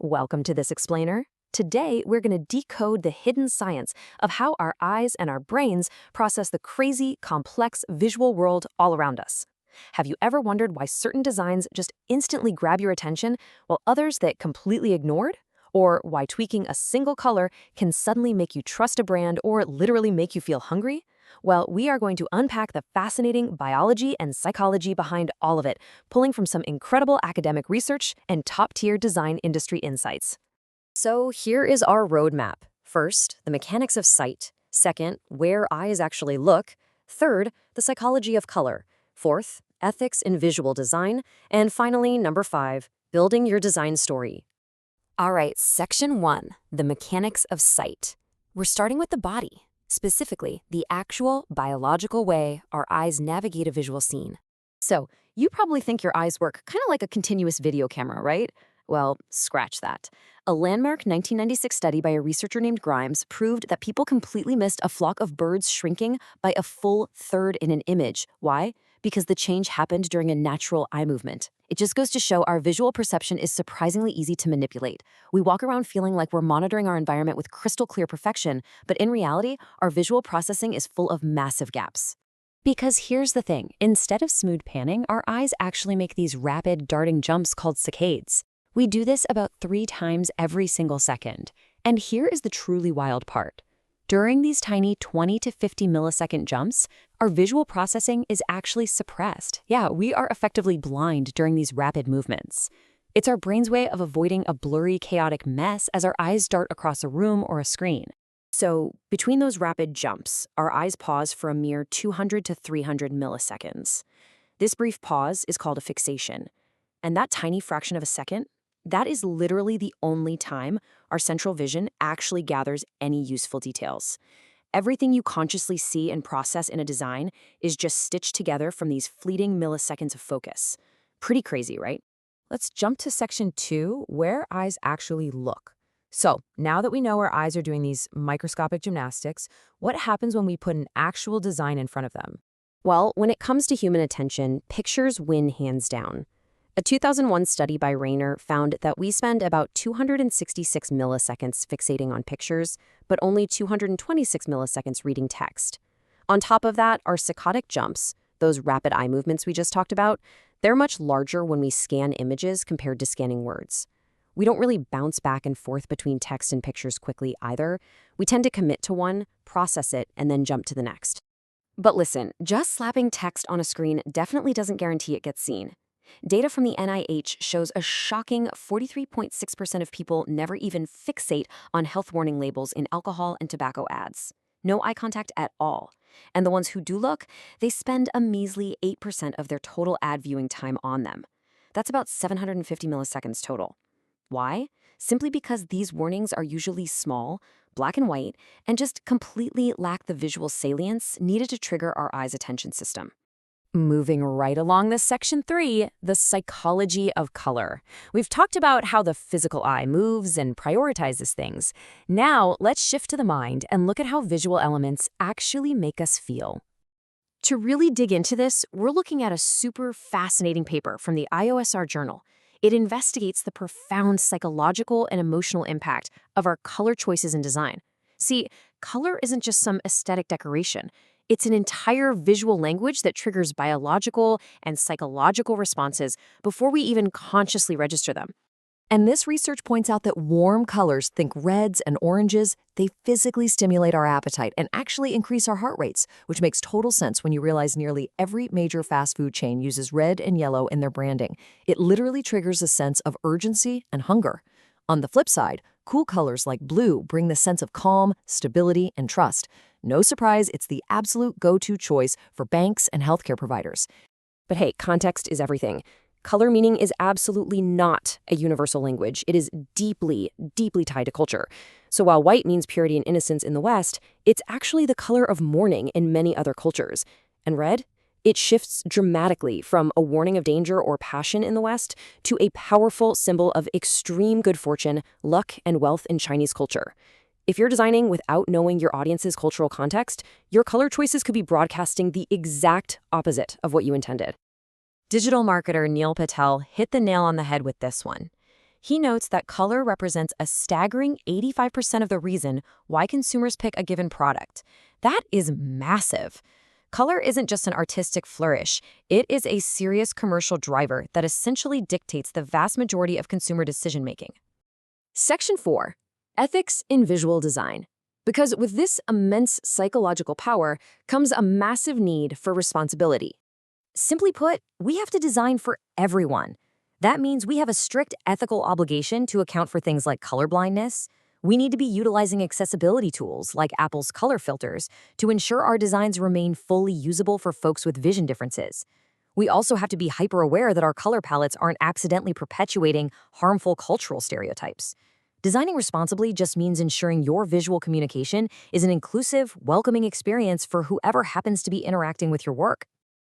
Welcome to This Explainer. Today, we're going to decode the hidden science of how our eyes and our brains process the crazy, complex visual world all around us. Have you ever wondered why certain designs just instantly grab your attention while others that completely ignored? Or why tweaking a single color can suddenly make you trust a brand or literally make you feel hungry? Well, we are going to unpack the fascinating biology and psychology behind all of it, pulling from some incredible academic research and top-tier design industry insights. So here is our roadmap. First, the mechanics of sight. Second, where eyes actually look. Third, the psychology of color. Fourth, ethics in visual design. And finally, number 5, building your design story. All right, section 1, the mechanics of sight. We're starting with the body, specifically the actual biological way our eyes navigate a visual scene. So, you probably think your eyes work kind of like a continuous video camera, right? Well, scratch that. A landmark 1996 study by a researcher named Grimes proved that people completely missed a flock of birds shrinking by a full third in an image. Why? Because the change happened during a natural eye movement. It just goes to show our visual perception is surprisingly easy to manipulate. We walk around feeling like we're monitoring our environment with crystal clear perfection, but in reality, our visual processing is full of massive gaps. Because here's the thing, instead of smooth panning, our eyes actually make these rapid, darting jumps called saccades. We do this about 3 times every single second. And here is the truly wild part. During these tiny 20 to 50 millisecond jumps, our visual processing is actually suppressed. Yeah, we are effectively blind during these rapid movements. It's our brain's way of avoiding a blurry, chaotic mess as our eyes dart across a room or a screen. So, between those rapid jumps, our eyes pause for a mere 200 to 300 milliseconds. This brief pause is called a fixation. And that tiny fraction of a second, that is literally the only time our central vision actually gathers any useful details. Everything you consciously see and process in a design is just stitched together from these fleeting milliseconds of focus. Pretty crazy, right? Let's jump to section 2, where eyes actually look. So, now that we know our eyes are doing these microscopic gymnastics, what happens when we put an actual design in front of them? Well, when it comes to human attention, pictures win hands down. A 2001 study by Rayner found that we spend about 266 milliseconds fixating on pictures, but only 226 milliseconds reading text. On top of that, our saccadic jumps, those rapid eye movements we just talked about, they're much larger when we scan images compared to scanning words. We don't really bounce back and forth between text and pictures quickly either. We tend to commit to one, process it, and then jump to the next. But listen, just slapping text on a screen definitely doesn't guarantee it gets seen. Data from the NIH shows a shocking 43.6% of people never even fixate on health warning labels in alcohol and tobacco ads. No eye contact at all. And the ones who do look, they spend a measly 8% of their total ad viewing time on them. That's about 750 milliseconds total. Why? Simply because these warnings are usually small, black and white, and just completely lack the visual salience needed to trigger our eye's attention system. Moving right along this section 3, the psychology of color. We've talked about how the physical eye moves and prioritizes things. Now, let's shift to the mind and look at how visual elements actually make us feel. To really dig into this, we're looking at a super fascinating paper from the IOSR journal. It investigates the profound psychological and emotional impact of our color choices in design. See, color isn't just some aesthetic decoration. It's an entire visual language that triggers biological and psychological responses before we even consciously register them. And this research points out that warm colors, think reds and oranges, they physically stimulate our appetite and actually increase our heart rates, which makes total sense when you realize nearly every major fast food chain uses red and yellow in their branding. It literally triggers a sense of urgency and hunger. On the flip side, cool colors like blue bring the sense of calm, stability, and trust. No surprise, it's the absolute go-to choice for banks and healthcare providers. But hey, context is everything. Color meaning is absolutely not a universal language. It is deeply, deeply tied to culture. So while white means purity and innocence in the West, it's actually the color of mourning in many other cultures. And red? It shifts dramatically from a warning of danger or passion in the West to a powerful symbol of extreme good fortune, luck, and wealth in Chinese culture. If you're designing without knowing your audience's cultural context, your color choices could be broadcasting the exact opposite of what you intended. Digital marketer Neil Patel hit the nail on the head with this one. He notes that color represents a staggering 85% of the reason why consumers pick a given product. That is massive. Color isn't just an artistic flourish, it is a serious commercial driver that essentially dictates the vast majority of consumer decision-making. Section 4. Ethics in Visual Design. Because with this immense psychological power comes a massive need for responsibility. Simply put, we have to design for everyone. That means we have a strict ethical obligation to account for things like colorblindness. We need to be utilizing accessibility tools like Apple's color filters to ensure our designs remain fully usable for folks with vision differences. We also have to be hyper-aware that our color palettes aren't accidentally perpetuating harmful cultural stereotypes. Designing responsibly just means ensuring your visual communication is an inclusive, welcoming experience for whoever happens to be interacting with your work.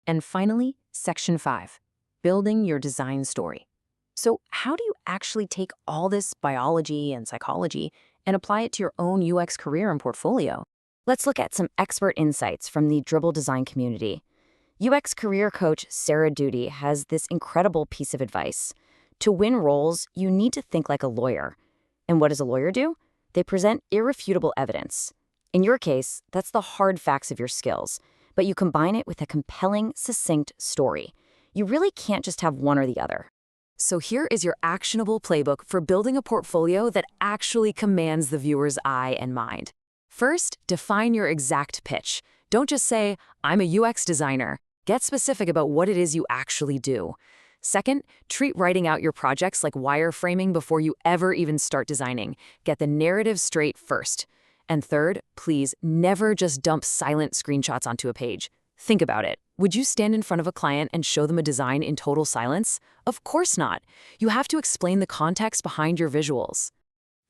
And finally, Section 5. Building your design story. So how do you actually take all this biology and psychology and apply it to your own UX career and portfolio? Let's look at some expert insights from the Dribble design community. UX career coach Sarah Doody has this incredible piece of advice. To win roles, you need to think like a lawyer. And what does a lawyer do? They present irrefutable evidence. In your case, that's the hard facts of your skills, but you combine it with a compelling, succinct story. You really can't just have one or the other. So here is your actionable playbook for building a portfolio that actually commands the viewer's eye and mind. First, define your exact pitch. Don't just say, I'm a UX designer. Get specific about what it is you actually do. Second, treat writing out your projects like wireframing before you ever even start designing. Get the narrative straight first. And third, please never just dump silent screenshots onto a page. Think about it. Would you stand in front of a client and show them a design in total silence? Of course not. You have to explain the context behind your visuals.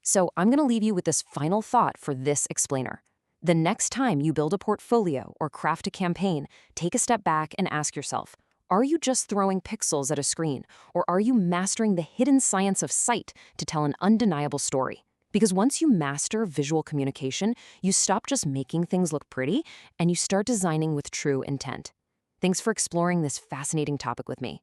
So I'm going to leave you with this final thought for this explainer. The next time you build a portfolio or craft a campaign, take a step back and ask yourself, are you just throwing pixels at a screen, or are you mastering the hidden science of sight to tell an undeniable story? Because once you master visual communication, you stop just making things look pretty, and you start designing with true intent. Thanks for exploring this fascinating topic with me.